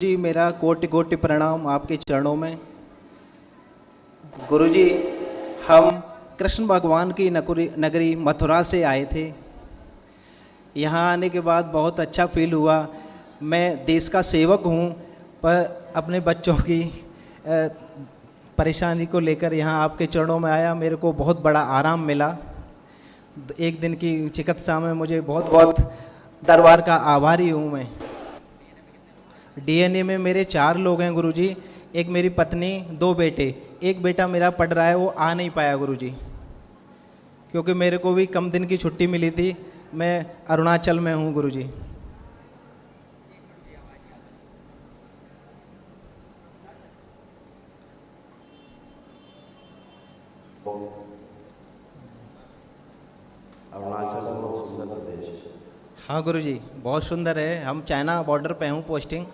जी मेरा कोटि कोटि प्रणाम आपके चरणों में। गुरुजी, हम कृष्ण भगवान की नगरी मथुरा से आए थे। यहाँ आने के बाद बहुत अच्छा फील हुआ। मैं देश का सेवक हूँ, पर अपने बच्चों की परेशानी को लेकर यहाँ आपके चरणों में आया। मेरे को बहुत बड़ा आराम मिला। एक दिन की चिकित्सा में मुझे बहुत बहुत दरबार का आभारी हूँ मैं। डीएनए में मेरे 4 लोग हैं गुरुजी। एक मेरी पत्नी, 2 बेटे। एक बेटा मेरा पढ़ रहा है, वो आ नहीं पाया गुरुजी, क्योंकि मेरे को भी कम दिन की छुट्टी मिली थी। मैं अरुणाचल में हूँ गुरुजी। अरुणाचल बहुत सुंदर प्रदेश है। हाँ गुरुजी, बहुत सुंदर है। हम चाइना बॉर्डर पे हूँ पोस्टिंग।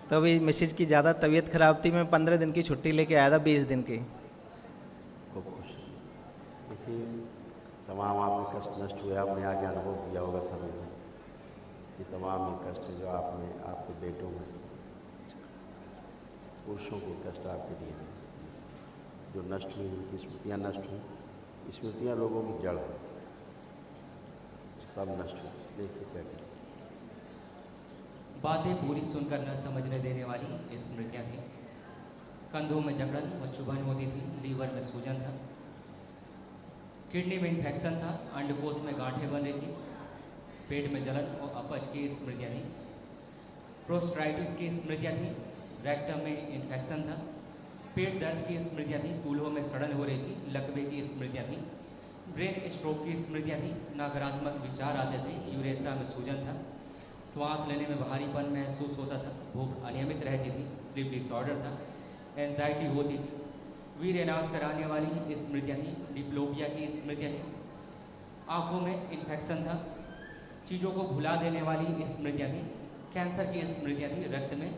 तो अभी मिसेज की ज़्यादा तबीयत खराब थी, मैं 15 दिन की छुट्टी लेके आया था, 20 दिन की। खूब खुश। देखिए, तमाम आपके कष्ट नष्ट हुए, आपने आगे अनुभव किया होगा सभी ने। ये तमाम ये कष्ट जो आपने आपके बेटों में पुरुषों के कष्ट आपके लिए जो नष्ट हुई, उनकी स्मृतियाँ नष्ट हुई। स्मृतियाँ लोगों की जड़ है, सब नष्ट हुई। देखिए क्या करें। बातें पूरी सुनकर न समझने देने वाली स्मृतियाँ थी। कंधों में जकड़न व चुभन होती थी, लीवर में सूजन था, किडनी में इन्फेक्शन था, अंडकोश में गांठें बन रही थी, पेट में जलन और अपच की स्मृतियाँ थी, प्रोस्टाइटिस की स्मृतियाँ थी, रेक्टम में इन्फेक्शन था, पेट दर्द की स्मृतियाँ थी, कूल्हों में सड़न हो रही थी, लकवे की स्मृतियाँ थी, ब्रेन स्ट्रोक की स्मृतियाँ थी, नकारात्मक विचार आते थे, यूरेथ्रा में सूजन था, श्वास लेने में भारीपन महसूस होता था, भूख अनियमित रहती थी, स्लीप डिसऑर्डर था, एंजाइटी होती थी, वीर्य नाश कराने वाली स्मृतियाँ थी, डिप्लोपिया की स्मृतियाँ थी, आँखों में इन्फेक्शन था, चीज़ों को भुला देने वाली स्मृतियाँ थी, कैंसर की स्मृतियाँ थी, रक्त में,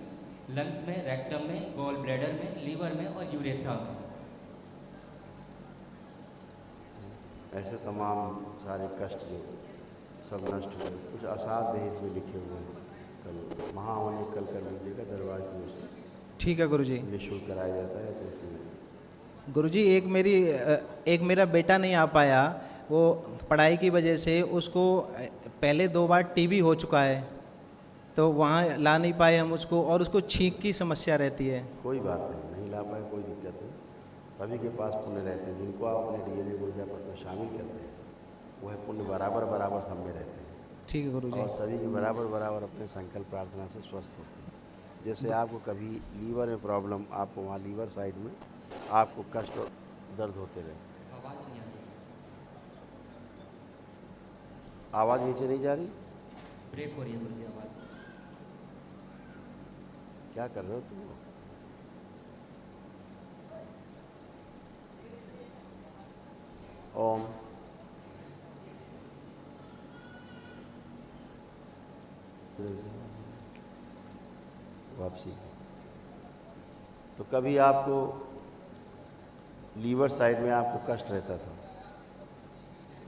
लंग्स में, रेक्टम में, गॉल ब्लैडर में, लीवर में और यूरेथ्रा में। ऐसे तमाम सारे कष्ट जो सब नष्ट हुए। कुछ असाध्य है इसमें लिखे हुए हैं। कल महावन कल कर लीजिएगा दरबार की ओर से। ठीक है गुरुजी। निःशुल्क कराया जाता है, तो इसमें गुरुजी, एक मेरा बेटा नहीं आ पाया। वो पढ़ाई की वजह से उसको पहले 2 बार टीबी हो चुका है, तो वहाँ ला नहीं पाए हम उसको, और उसको छींक की समस्या रहती है। कोई बात नहीं ला पाए, कोई दिक्कत नहीं। सभी के पास पुण्य रहते हैं। जिनको आप अपने डीएनए ऊर्जा पत्र में शामिल करते हैं, वह पुण्य बराबर बराबर सब में रहते हैं। ठीक है गुरुजी। और सभी के बराबर बराबर अपने संकल्प प्रार्थना से स्वस्थ होते हैं। जैसे आपको कभी लीवर में प्रॉब्लम, आपको वहाँ लीवर साइड में आपको कष्ट और दर्द होते रहे। आवाज़ नहीं आ रही, आवाज़ नीचे नहीं जा रही, ब्रेक हो रही है मुझे आवाज़। क्या कर रहे हो तुम? ओम। वापसी। तो कभी आपको लीवर साइड में आपको कष्ट रहता था,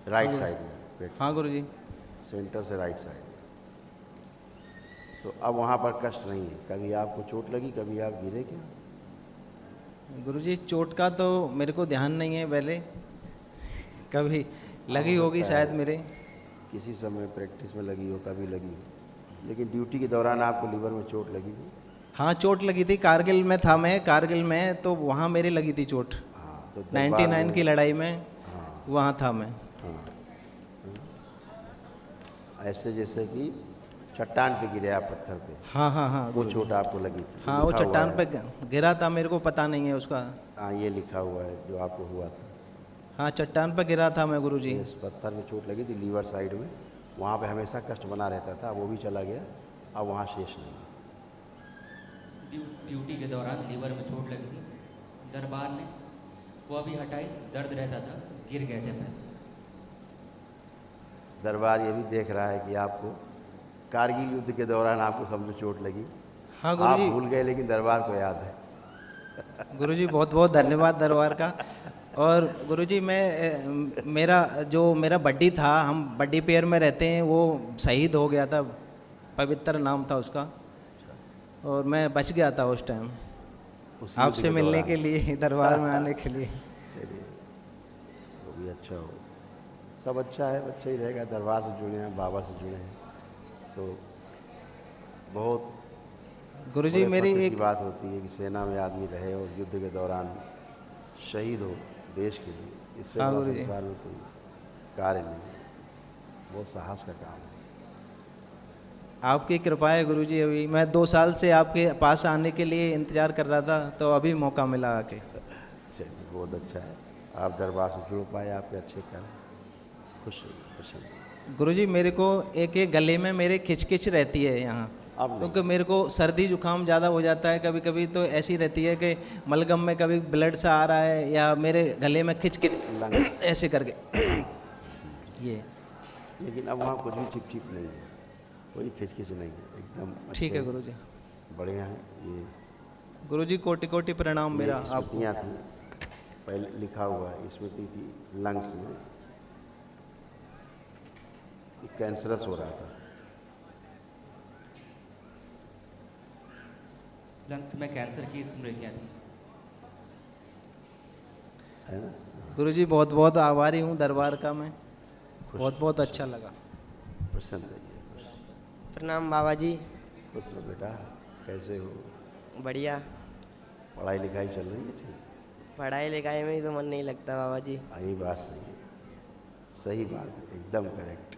राइट साइड में पेट, हाँ गुरुजी। सेंटर से राइट साइड। तो अब वहाँ पर कष्ट नहीं है। कभी आपको चोट लगी, कभी आप गिरे क्या? गुरुजी, चोट का तो मेरे को ध्यान नहीं है, पहले कभी लगी होगी शायद मेरे। किसी समय प्रैक्टिस में लगी हो, कभी लगी हो, लेकिन ड्यूटी के दौरान आपको लीवर में चोट लगी थी। हाँ चोट लगी थी, कारगिल में था मैं, कारगिल में, तो वहाँ मेरे लगी थी चोट। हाँ, तो 99 की लड़ाई में हाँ, वहाँ था मैं। हाँ, ऐसे जैसे कि चट्टान पे गिरे आप, पत्थर पे, हाँ हाँ हाँ वो गुरुजी। चोट आपको लगी थी। हाँ, वो लिखा हुआ चट्टान है। पे गिरा था, मेरे को पता नहीं है उसका। हाँ, ये लिखा हुआ है जो आपको हुआ था। हाँ, चट्टान पे गिरा था मैं गुरुजी। इस पत्थर में चोट लगी थी लीवर साइड में, वहाँ पे हमेशा कष्ट बना रहता था। वो भी चला गया, अब वहाँ शेष नहीं है। ड्यूटी के दौरान लीवर में चोट लगी थी, दरबार ने वो अभी हटाई, दर्द रहता था, गिर गए थे पैर। दरबार ये भी देख रहा है कि आपको कारगिल युद्ध के दौरान आपको समझो चोट लगी। हाँ आप गुरुजी। भूल गए, लेकिन दरबार को याद है। गुरुजी, बहुत बहुत धन्यवाद दरबार का। और गुरुजी, मेरा बड्डी था, हम बड्डी पेयर में रहते हैं, वो शहीद हो गया था, पवित्र नाम था उसका। और मैं बच गया था उस टाइम उसी आपसे के मिलने दौरान। के लिए, दरबार में आने के लिए। चलिए, वो भी अच्छा हो, सब अच्छा है, अच्छा ही रहेगा। दरबार से जुड़े हैं, बाबा से जुड़े हैं, तो बहुत गुरुजी बड़े मेरी फख्र की एक, बात होती है कि सेना में आदमी रहे और युद्ध के दौरान शहीद हो देश के लिए। इससे हाँ बड़ा गुरुजी, संसार में कोई कार्य नहीं है, बहुत साहस का काम है। आपकी कृपा है गुरुजी। अभी मैं 2 साल से आपके पास आने के लिए इंतज़ार कर रहा था, तो अभी मौका मिला आके। चलिए, बहुत अच्छा है, आप दरबार से जुड़ पाए, आपके अच्छे कर्म, खुश रहिए, खुश रहिए। गुरुजी मेरे को एक एक गले में मेरे खिचखिच रहती है यहाँ, अब नहीं, क्योंकि मेरे को सर्दी जुकाम ज़्यादा हो जाता है कभी कभी, तो ऐसी रहती है कि मलगम में कभी ब्लड सा आ रहा है या मेरे गले में खिचखिच लंग्स, ऐसे करके ये। लेकिन अब वहाँ कुछ भी चिप चिप नहीं है, कोई खिचखिच नहीं है, एकदम ठीक अच्छे है गुरुजी। बढ़िया है। ये गुरुजी कोटि कोटि प्रणाम मेरा ये आपको। स्मृतियाँ थी, पहले लिखा हुआ है, स्मृति थी लंग्स में, कैंसरस हो रहा था, लंग्स में कैंसर की स्मृतियाँ थी। है ना। गुरुजी बहुत बहुत आभारी हूँ दरबार का मैं, खुश बहुत बहुत अच्छा लगा। प्रसन्न रहिए, खुश प्रणाम बाबा जी। खुश रहो बेटा। कैसे हो, बढ़िया। पढ़ाई लिखाई चल रही है? ठीक, पढ़ाई लिखाई में ही तो मन नहीं लगता बाबा जी। यही बात सही है, सही बात है, एकदम करेक्ट।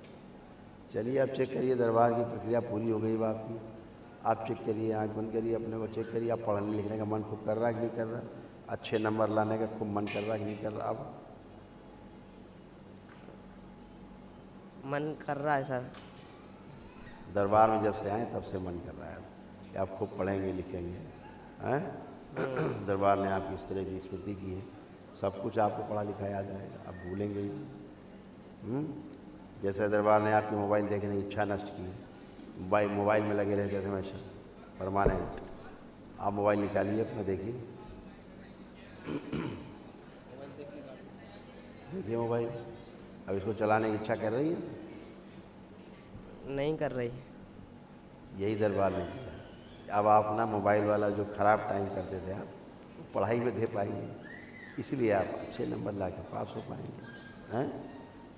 चलिए, आप चेक करिए, दरबार की प्रक्रिया पूरी हो गई बा आपकी। आप चेक करिए, आंख बंद करिए, अपने को चेक करिए, आप पढ़ने लिखने का मन खूब कर रहा है कि नहीं कर रहा, अच्छे नंबर लाने का खूब मन कर रहा है कि नहीं कर रहा। अब मन कर रहा है सर। दरबार में जब से आए तब से मन कर रहा है कि आप खूब पढ़ेंगे लिखेंगे, हैं? दरबार ने आपकी इस तरह की स्मृति की है, सब कुछ आपको पढ़ा लिखा याद रहेगा, आप भूलेंगे ही। जैसे दरबार ने आपकी मोबाइल देखने की इच्छा नष्ट की है, मोबाइल में लगे रहते थे हमेशा परमानेंट। आप मोबाइल निकालिए अपना, देखिए, देखिए मोबाइल, अब इसको चलाने की इच्छा कर रही है? नहीं कर रही। यही दरबार ने किया है। अब आप ना मोबाइल वाला जो ख़राब टाइम करते थे आप, पढ़ाई में दे पाएंगे, इसलिए आप अच्छे नंबर ला के पास हो पाएंगे, हैं?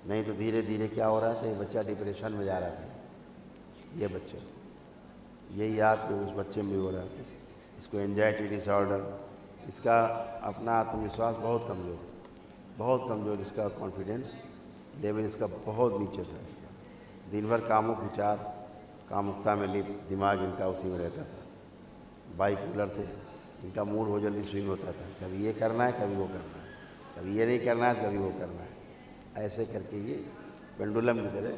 नहीं तो धीरे धीरे क्या हो रहा था, ये बच्चा डिप्रेशन में जा रहा था, ये बच्चे, यही आपके उस बच्चे में भी हो रहा था। इसको एंजाइटी डिसऑर्डर, इसका अपना आत्मविश्वास बहुत कमज़ोर, बहुत कमज़ोर, इसका कॉन्फिडेंस लेवल इसका बहुत नीचे था। इसका दिन भर कामुक विचार, कामुकता में लिप्त दिमाग इनका उसी में रहता था। बाइपोलर थे, इनका मूड बहुत जल्दी स्विंग होता था, कभी ये करना है कभी वो करना है, कभी ये नहीं करना है कभी वो करना है, ऐसे करके ये पेंडुलम की तरह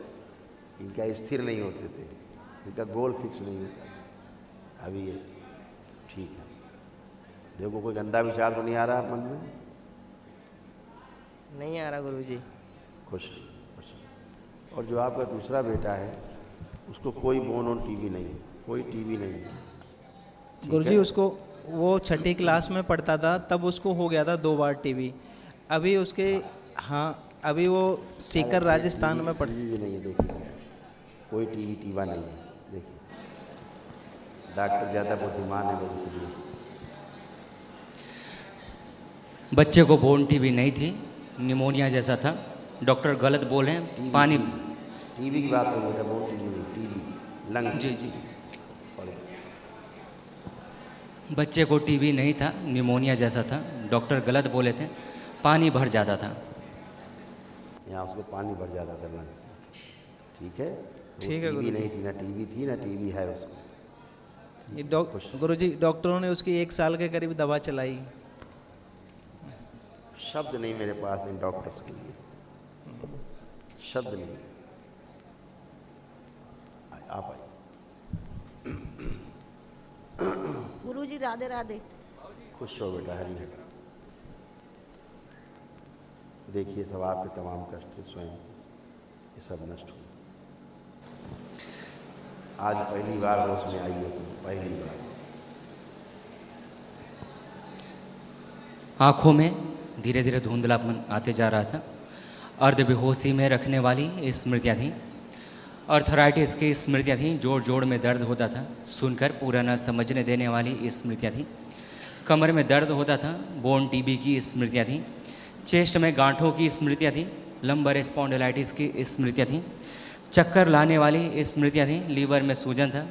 इनका स्थिर नहीं होते थे, इनका गोल फिक्स नहीं होता था। अभी ये ठीक है। देखो, कोई गंदा विचार तो नहीं आ रहा मन में? नहीं आ रहा गुरुजी। खुश, खुश। और जो आपका दूसरा बेटा है उसको कोई बोन ऑन टीवी नहीं है, कोई टीवी नहीं है, ठीक गुरुजी है? उसको, वो 6ठी क्लास में पढ़ता था तब उसको हो गया था 2 बार टीवी। अभी उसके, हाँ अभी वो सीकर राजस्थान में पढ़, टीवी भी नहीं है, देखिए क्या है, कोई टीवी टीवा नहीं है, देखिए। डॉक्टर ज़्यादा बुद्धिमान है लोग, इसलिए। बच्चे को बोन टीबी नहीं थी, निमोनिया जैसा था, डॉक्टर गलत बोले, पानी। टीवी की बात हो बेटा, बोन टीवी नहीं, टीवी लंग्स। जी जी, पढ़े। बच्चे को टीबी नहीं था, निमोनिया जैसा था, डॉक्टर गलत बोले थे, पानी भर जाता था। यहाँ उसको पानी भर जाता था लंग्स में, ठीक है? ठीक है टीवी गुरुजी। नहीं थी, ना टीवी थी ना टीवी है उसको। ये खुश। गुरुजी डॉक्टरों ने उसकी 1 साल के करीब दवा चलाई। शब्द नहीं मेरे पास इन डॉक्टर्स के लिए, शब्द नहीं है। आप आइए। गुरुजी राधे राधे। खुश हो बेटा, हरी हरी। देखिए, सब आपके तमाम कष्ट थे स्वयं, ये सब नष्ट हुए। आज पहली बार होश में आई हो तुम, पहली बार। आँखों में धीरे धीरे धुंधलापन आते जा रहा था, अर्ध बेहोशी में रखने वाली ये स्मृतियाँ थीं। अर्थराइटिस की स्मृतियाँ थीं, जोड़ जोड़ में दर्द होता था, सुनकर पूरा न समझने देने वाली स्मृतियाँ थीं। कमर में दर्द होता था, बोन टीबी की स्मृतियाँ थीं। चेस्ट में गांठों की स्मृतियाँ थीं, लंबर स्पॉन्डिलाइटिस की स्मृतियाँ थीं। चक्कर लाने वाली स्मृतियाँ थीं, लीवर में सूजन था,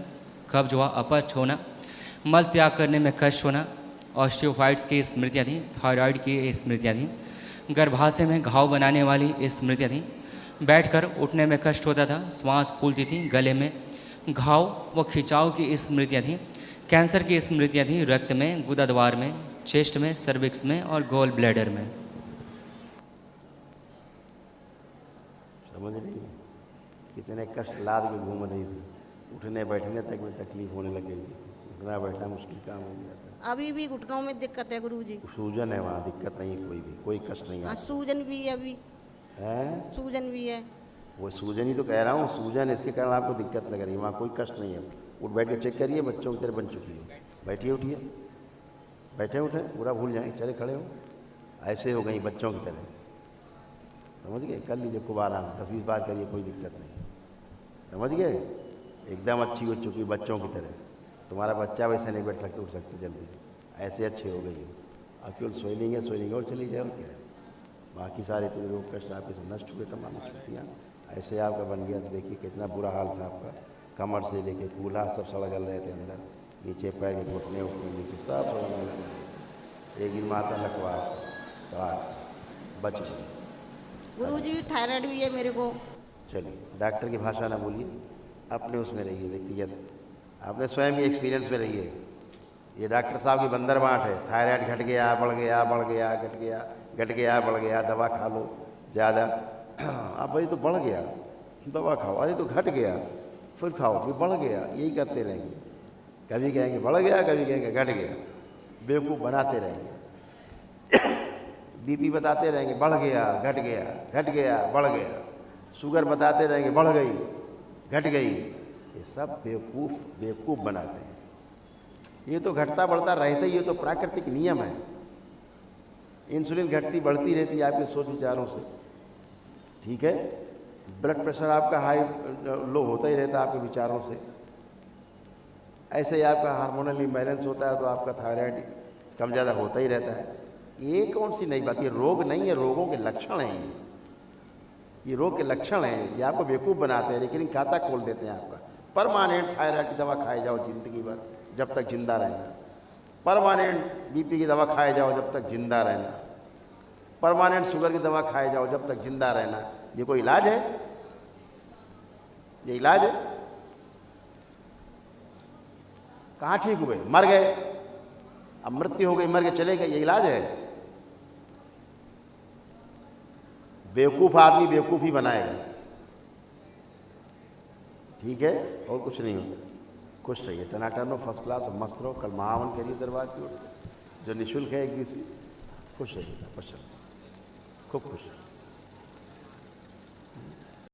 कब्ज व अपच होना, मल त्याग करने में कष्ट होना, ऑस्टियोफाइट्स की स्मृतियाँ थीं, थायराइड की स्मृतियाँ थीं। गर्भाशय में घाव बनाने वाली स्मृतियाँ थीं। बैठकर उठने में कष्ट होता था, श्वास फूलती थी, गले में घाव व खिंचाव की स्मृतियाँ थीं। कैंसर की स्मृतियाँ थीं, रक्त में, गुदाद्वार में, चेस्ट में, सर्विक्स में और गॉल ब्लैडर में। समझ रही है कितने कष्ट लाद के घूम रही थी, उठने बैठने तक में तकलीफ होने लग गई थी, उठना बैठना मुश्किल काम हो गया था। अभी भी घुटनों में दिक्कत है गुरुजी। सूजन है वहाँ, दिक्कत नहीं है, कोई कष्ट नहीं हाँ है। सूजन भी है, अभी हैं? सूजन भी है। वो सूजन ही तो कह रहा हूँ, सूजन इसके कारण आपको दिक्कत लग रही है, वहाँ कोई कष्ट नहीं है। उठ बैठ के चेक करिए, बच्चों की तरह बन चुकी हो। बैठिए उठिए, बैठे उठे पूरा भूल जाएंगे, चले खड़े हो, ऐसे हो गई बच्चों की तरह। समझ गए? कर लीजिए खूब आराम, 10-20 बार करिए, कोई दिक्कत नहीं। समझ गए? एकदम अच्छी हो चुकी बच्चों की तरह। तुम्हारा बच्चा वैसे नहीं बैठ सकते उठ सकते जल्दी, ऐसे अच्छे हो गई हो। अब केवल स्वेलिंग है और चली जाए, और क्या है। बाकी सारे इतने रोग कष्ट आपके सब नष्ट हुए, तमाम स्मृतियाँ ऐसे आपका बन गया। तो देखिए कितना बुरा हाल था आपका, कमर से लेके कूल्हा सब सड़गल रहे थे अंदर, नीचे पैर के घुटने उठने नीचे सब सड़गल रहे थे। एक दिन माता लखवा तड़ाक से बच गई। गुरुजी थायराइड भी है मेरे को। चलिए डॉक्टर की भाषा ना बोलिए, अपने उसमें रहिए, व्यक्तिगत आपने स्वयं ही एक्सपीरियंस में रहिए। ये डॉक्टर साहब की बंदर बाँट है, थायराइड घट गया, बढ़ गया, बढ़ गया, घट गया, घट गया, बढ़ गया, दवा खा लो ज़्यादा। अब भाई तो बढ़ गया, दवा खाओ, अरे तो घट गया, फिर खाओ, फिर बढ़ गया, यही करते रहेंगे। कभी कहेंगे बढ़ गया, कभी कहेंगे घट गया, बेवकूफ़ बनाते रहेंगे। बीपी बताते रहेंगे बढ़ गया, घट गया, घट गया, बढ़ गया। शुगर बताते रहेंगे बढ़ गई, घट गई। ये सब बेवकूफ़ बनाते हैं। ये तो घटता बढ़ता रहता ही, ये तो प्राकृतिक नियम है। इंसुलिन घटती बढ़ती रहती है आपके सोच विचारों से, ठीक है। ब्लड प्रेशर आपका हाई लो होता ही रहता है आपके विचारों से। ऐसे ही आपका हार्मोनल इम्बैलेंस होता है तो आपका थायराइड कम ज़्यादा होता ही रहता है। ये कौन सी नई बात, ये रोग नहीं है, रोगों के लक्षण हैं ये रोग के लक्षण हैं। ये आपको बेवकूफ़ बनाते हैं, लेकिन खाता खोल देते हैं आपका। परमानेंट थायराइड की दवा खाए जाओ ज़िंदगी भर, जब तक जिंदा रहना। परमानेंट बीपी की दवा खाए जाओ जब तक जिंदा रहना। परमानेंट शुगर की दवा खाए जाओ जब तक जिंदा रहना। ये कोई इलाज है? ये इलाज है? कहाँ ठीक हुए? मर गए, अब मृत्यु हो गई, मर के चले गए, ये इलाज है? बेवकूफ़ आदमी बेवकूफ़ ही बनाएगा, ठीक है, और कुछ नहीं होता। खुश रहिए, टनाटन हो, फर्स्ट क्लास, मस्त रहो। कल महावन करिए दरबार की ओर से, जो निःशुल्क है एक दिन। खुश रहिए, खुश रहिए, खूब खुश रहिए।